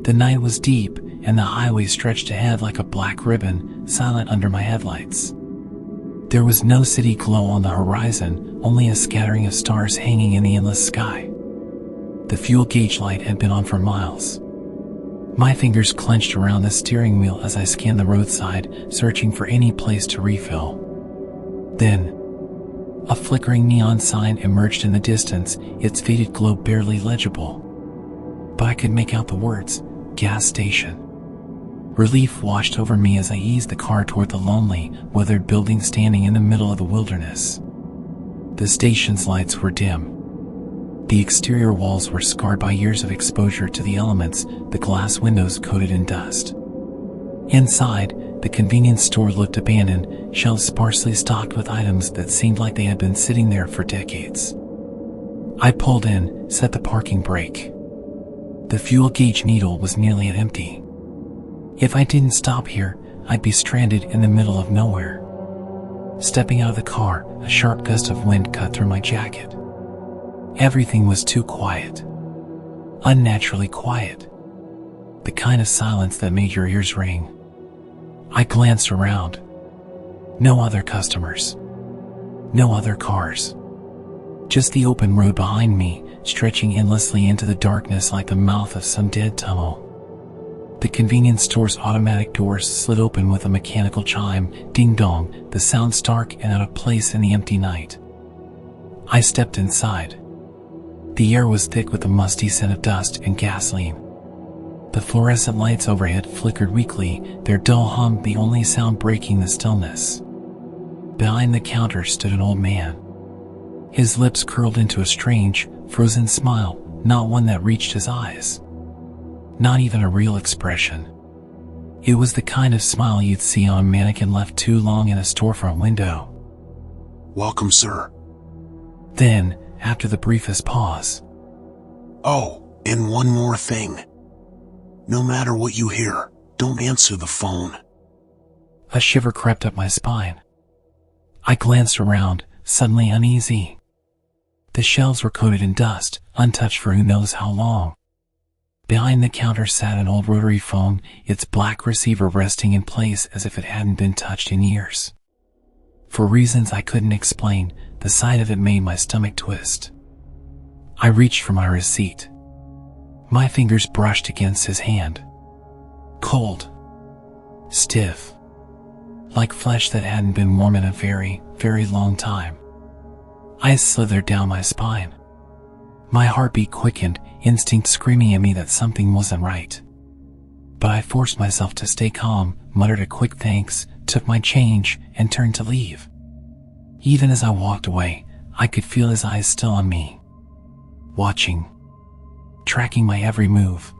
The night was deep, and the highway stretched ahead like a black ribbon, silent under my headlights. There was no city glow on the horizon, only a scattering of stars hanging in the endless sky. The fuel gauge light had been on for miles. My fingers clenched around the steering wheel as I scanned the roadside, searching for any place to refill. Then, a flickering neon sign emerged in the distance, its faded glow barely legible. But I could make out the words, "Gas station." Relief washed over me as I eased the car toward the lonely, weathered building standing in the middle of the wilderness. The station's lights were dim. The exterior walls were scarred by years of exposure to the elements, the glass windows coated in dust. Inside, the convenience store looked abandoned, shelves sparsely stocked with items that seemed like they had been sitting there for decades. I pulled in, set the parking brake. The fuel gauge needle was nearly empty. If I didn't stop here, I'd be stranded in the middle of nowhere. Stepping out of the car, a sharp gust of wind cut through my jacket. Everything was too quiet. Unnaturally quiet. The kind of silence that made your ears ring. I glanced around. No other customers. No other cars. Just the open road behind me, stretching endlessly into the darkness like the mouth of some dead tunnel. The convenience store's automatic doors slid open with a mechanical chime, ding-dong, the sound stark and out of place in the empty night. I stepped inside. The air was thick with the musty scent of dust and gasoline. The fluorescent lights overhead flickered weakly, their dull hum the only sound breaking the stillness. Behind the counter stood an old man. His lips curled into a strange, frozen smile, not one that reached his eyes. Not even a real expression. It was the kind of smile you'd see on a mannequin left too long in a storefront window. "Welcome, sir." Then, after the briefest pause, "Oh, and one more thing. No matter what you hear, don't answer the phone." A shiver crept up my spine. I glanced around, suddenly uneasy. The shelves were coated in dust, untouched for who knows how long. Behind the counter sat an old rotary phone, its black receiver resting in place as if it hadn't been touched in years. For reasons I couldn't explain, the sight of it made my stomach twist. I reached for my receipt. My fingers brushed against his hand. Cold. Stiff. Like flesh that hadn't been warm in a very, very long time. I slithered down my spine. My heartbeat quickened, instinct screaming at me that something wasn't right. But I forced myself to stay calm, muttered a quick thanks, took my change, and turned to leave. Even as I walked away, I could feel his eyes still on me. Watching. Tracking my every move.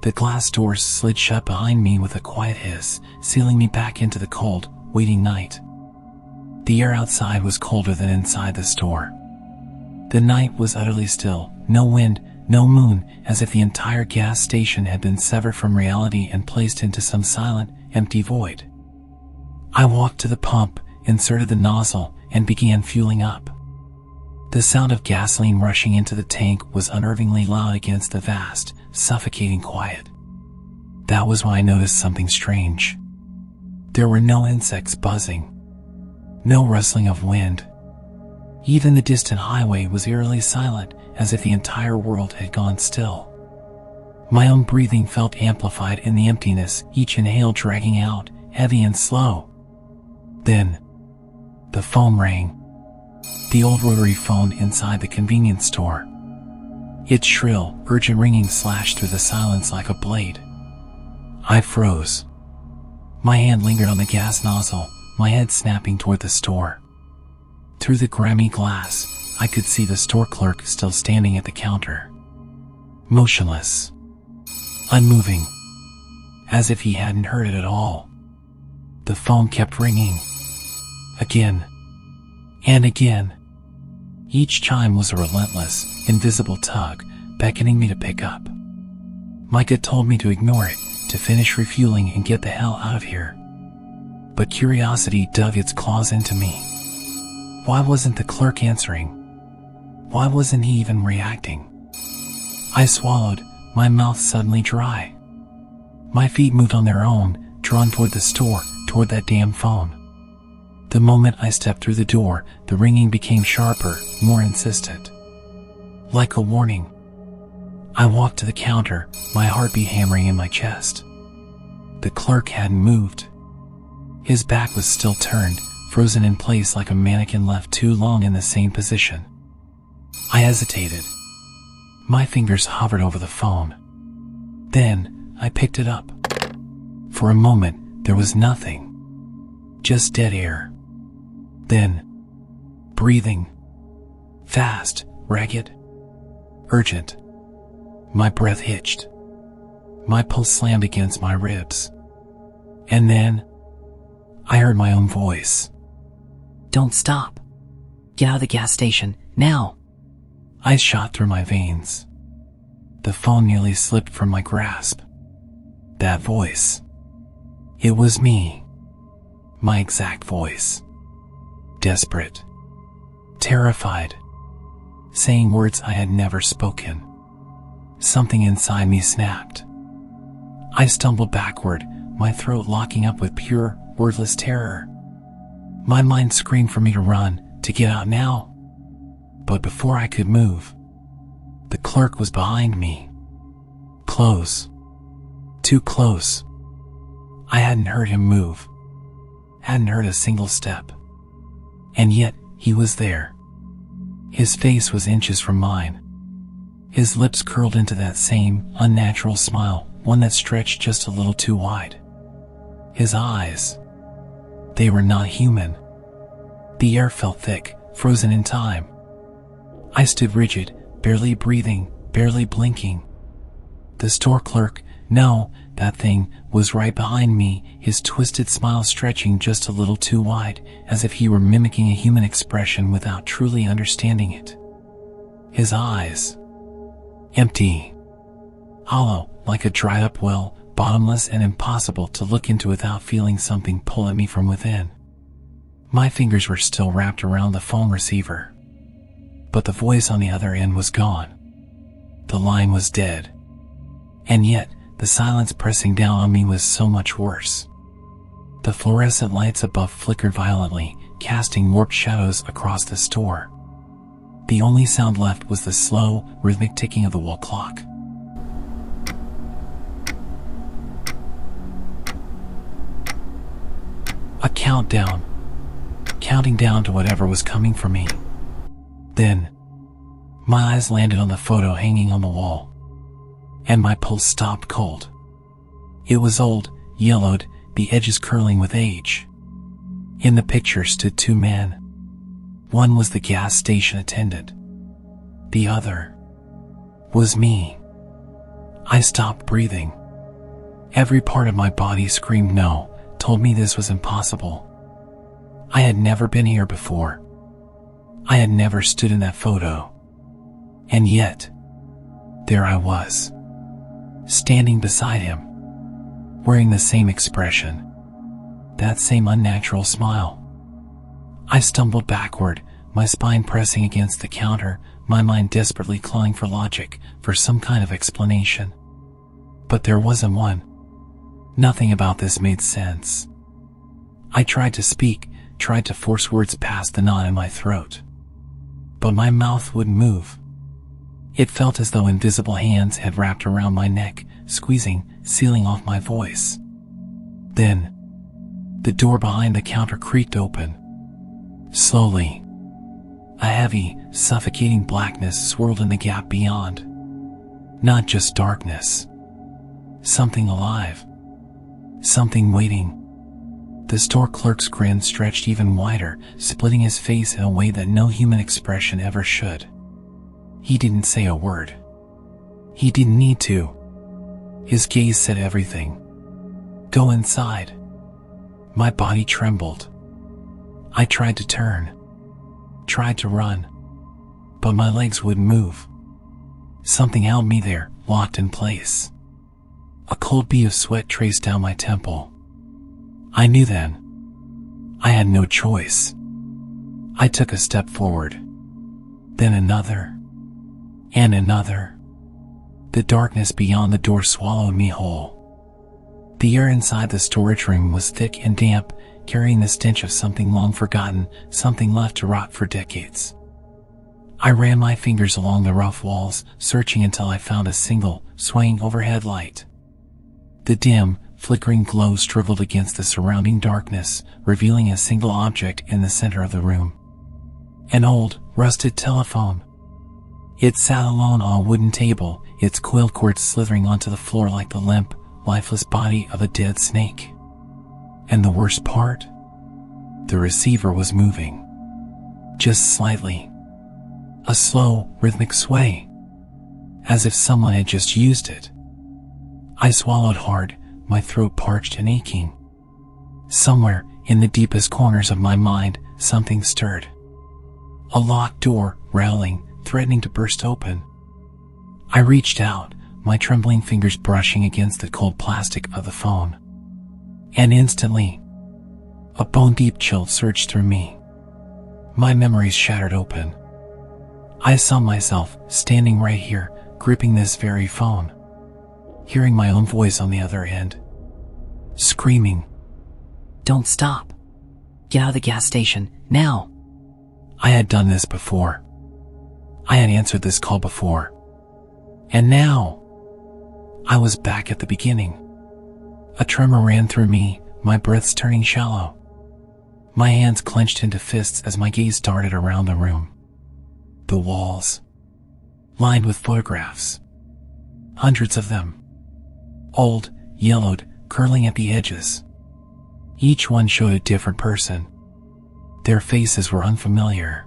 The glass doors slid shut behind me with a quiet hiss, sealing me back into the cold, waiting night. The air outside was colder than inside the store. The night was utterly still, no wind, no moon, as if the entire gas station had been severed from reality and placed into some silent, empty void. I walked to the pump, inserted the nozzle, and began fueling up. The sound of gasoline rushing into the tank was unnervingly loud against the vast, suffocating quiet. That was when I noticed something strange. There were no insects buzzing. No rustling of wind. Even the distant highway was eerily silent, as if the entire world had gone still. My own breathing felt amplified in the emptiness, each inhale dragging out, heavy and slow. Then, the phone rang. The old rotary phone inside the convenience store. Its shrill, urgent ringing slashed through the silence like a blade. I froze. My hand lingered on the gas nozzle, my head snapping toward the store. Through the grimy glass, I could see the store clerk still standing at the counter. Motionless. Unmoving. As if he hadn't heard it at all. The phone kept ringing. Again. And again. Each chime was a relentless, invisible tug, beckoning me to pick up. My gut told me to ignore it, to finish refueling and get the hell out of here. But curiosity dug its claws into me. Why wasn't the clerk answering? Why wasn't he even reacting? I swallowed, my mouth suddenly dry. My feet moved on their own, drawn toward the store, toward that damn phone. The moment I stepped through the door, the ringing became sharper, more insistent. Like a warning. I walked to the counter, my heartbeat hammering in my chest. The clerk hadn't moved. His back was still turned, frozen in place like a mannequin left too long in the same position. I hesitated. My fingers hovered over the phone. Then, I picked it up. For a moment, there was nothing. Just dead air. Then, breathing. Fast, ragged, urgent. My breath hitched. My pulse slammed against my ribs. And then, I heard my own voice. Don't stop. Get out of the gas station, now. Ice shot through my veins. The phone nearly slipped from my grasp. That voice. It was me. My exact voice. Desperate. Terrified. Saying words I had never spoken. Something inside me snapped. I stumbled backward, my throat locking up with pure, wordless terror. My mind screamed for me to run, to get out now. But before I could move, the clerk was behind me. Close. Too close. I hadn't heard him move. Hadn't heard a single step. And yet, he was there. His face was inches from mine. His lips curled into that same, unnatural smile, one that stretched just a little too wide. His eyes. They were not human. The air felt thick, frozen in time. I stood rigid, barely breathing, barely blinking. The store clerk, no, that thing, was right behind me, his twisted smile stretching just a little too wide, as if he were mimicking a human expression without truly understanding it. His eyes. Empty. Hollow, like a dried-up well, bottomless and impossible to look into without feeling something pull at me from within. My fingers were still wrapped around the phone receiver. But the voice on the other end was gone. The line was dead. And yet, the silence pressing down on me was so much worse. The fluorescent lights above flickered violently, casting warped shadows across the store. The only sound left was the slow, rhythmic ticking of the wall clock. A countdown. Counting down to whatever was coming for me. Then, my eyes landed on the photo hanging on the wall. And my pulse stopped cold. It was old, yellowed, the edges curling with age. In the picture stood two men. One was the gas station attendant. The other was me. I stopped breathing. Every part of my body screamed no, told me this was impossible. I had never been here before. I had never stood in that photo. And yet, there I was, standing beside him, wearing the same expression, that same unnatural smile. I stumbled backward, my spine pressing against the counter, my mind desperately clawing for logic, for some kind of explanation. But there wasn't one. Nothing about this made sense. I tried to speak, tried to force words past the knot in my throat. But my mouth wouldn't move. It felt as though invisible hands had wrapped around my neck, squeezing, sealing off my voice. Then, the door behind the counter creaked open. Slowly. A heavy, suffocating blackness swirled in the gap beyond. Not just darkness. Something alive. Something waiting. The store clerk's grin stretched even wider, splitting his face in a way that no human expression ever should. He didn't say a word. He didn't need to. His gaze said everything. Go inside. My body trembled. I tried to turn. Tried to run. But my legs wouldn't move. Something held me there, locked in place. A cold bead of sweat traced down my temple. I knew then. I had no choice. I took a step forward. Then another. And another. The darkness beyond the door swallowed me whole. The air inside the storage room was thick and damp, carrying the stench of something long forgotten, something left to rot for decades. I ran my fingers along the rough walls, searching until I found a single, swaying overhead light. The dim, flickering glow struggled against the surrounding darkness, revealing a single object in the center of the room. An old, rusted telephone. It sat alone on a wooden table, its coiled cord slithering onto the floor like the limp, lifeless body of a dead snake. And the worst part? The receiver was moving. Just slightly. A slow, rhythmic sway. As if someone had just used it. I swallowed hard, my throat parched and aching. Somewhere, in the deepest corners of my mind, something stirred. A locked door, rattling, threatening to burst open. I reached out, my trembling fingers brushing against the cold plastic of the phone. And instantly, a bone-deep chill surged through me. My memories shattered open. I saw myself standing right here, gripping this very phone, hearing my own voice on the other end, screaming, Don't stop. Get out of the gas station, now. I had done this before. I had answered this call before. And now, I was back at the beginning. A tremor ran through me, my breaths turning shallow. My hands clenched into fists as my gaze darted around the room. The walls, lined with photographs. Hundreds of them. Old, yellowed, curling at the edges. Each one showed a different person. Their faces were unfamiliar,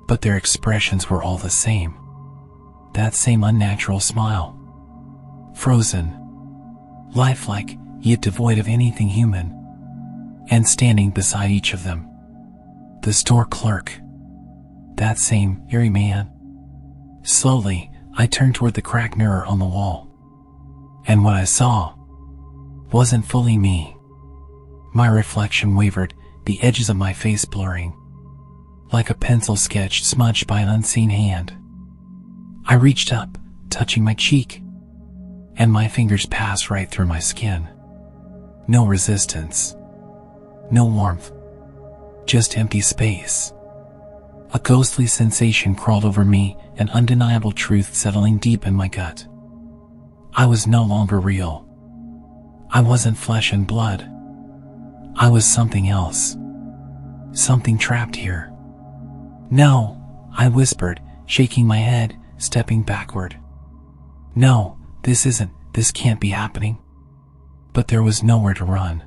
but their expressions were all the same. That same unnatural smile. Frozen, lifelike, yet devoid of anything human. And standing beside each of them, the store clerk. That same eerie man. Slowly, I turned toward the cracked mirror on the wall. And what I saw wasn't fully me. My reflection wavered, the edges of my face blurring, like a pencil sketch smudged by an unseen hand. I reached up, touching my cheek, and my fingers passed right through my skin. No resistance. No warmth. Just empty space. A ghostly sensation crawled over me, an undeniable truth settling deep in my gut. I was no longer real. I wasn't flesh and blood. I was something else. Something trapped here. No, I whispered, shaking my head, stepping backward. No, this can't be happening. But there was nowhere to run.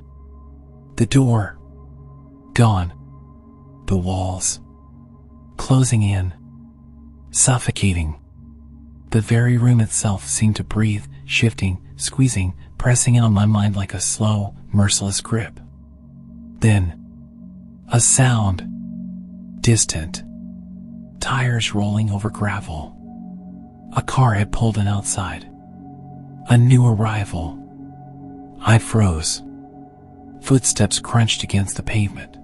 The door. Gone. The walls. Closing in. Suffocating. The very room itself seemed to breathe, shifting, squeezing, pressing in on my mind like a slow, merciless grip. Then, a sound. Distant. Tires rolling over gravel. A car had pulled in outside. A new arrival. I froze. Footsteps crunched against the pavement.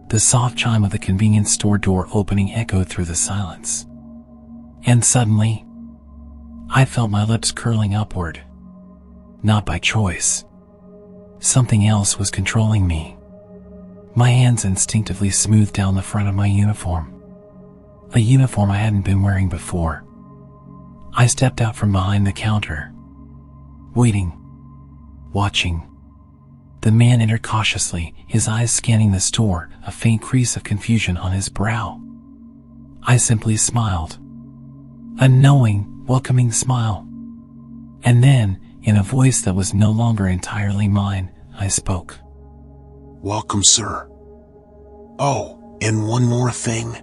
The soft chime of the convenience store door opening echoed through the silence. And suddenly, I felt my lips curling upward. Not by choice. Something else was controlling me. My hands instinctively smoothed down the front of my uniform. A uniform I hadn't been wearing before. I stepped out from behind the counter. Waiting. Watching. The man entered cautiously, his eyes scanning the store, a faint crease of confusion on his brow. I simply smiled. A knowing, welcoming smile. And then, in a voice that was no longer entirely mine, I spoke. Welcome, sir. Oh, and one more thing.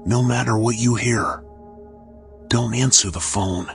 No matter what you hear, don't answer the phone.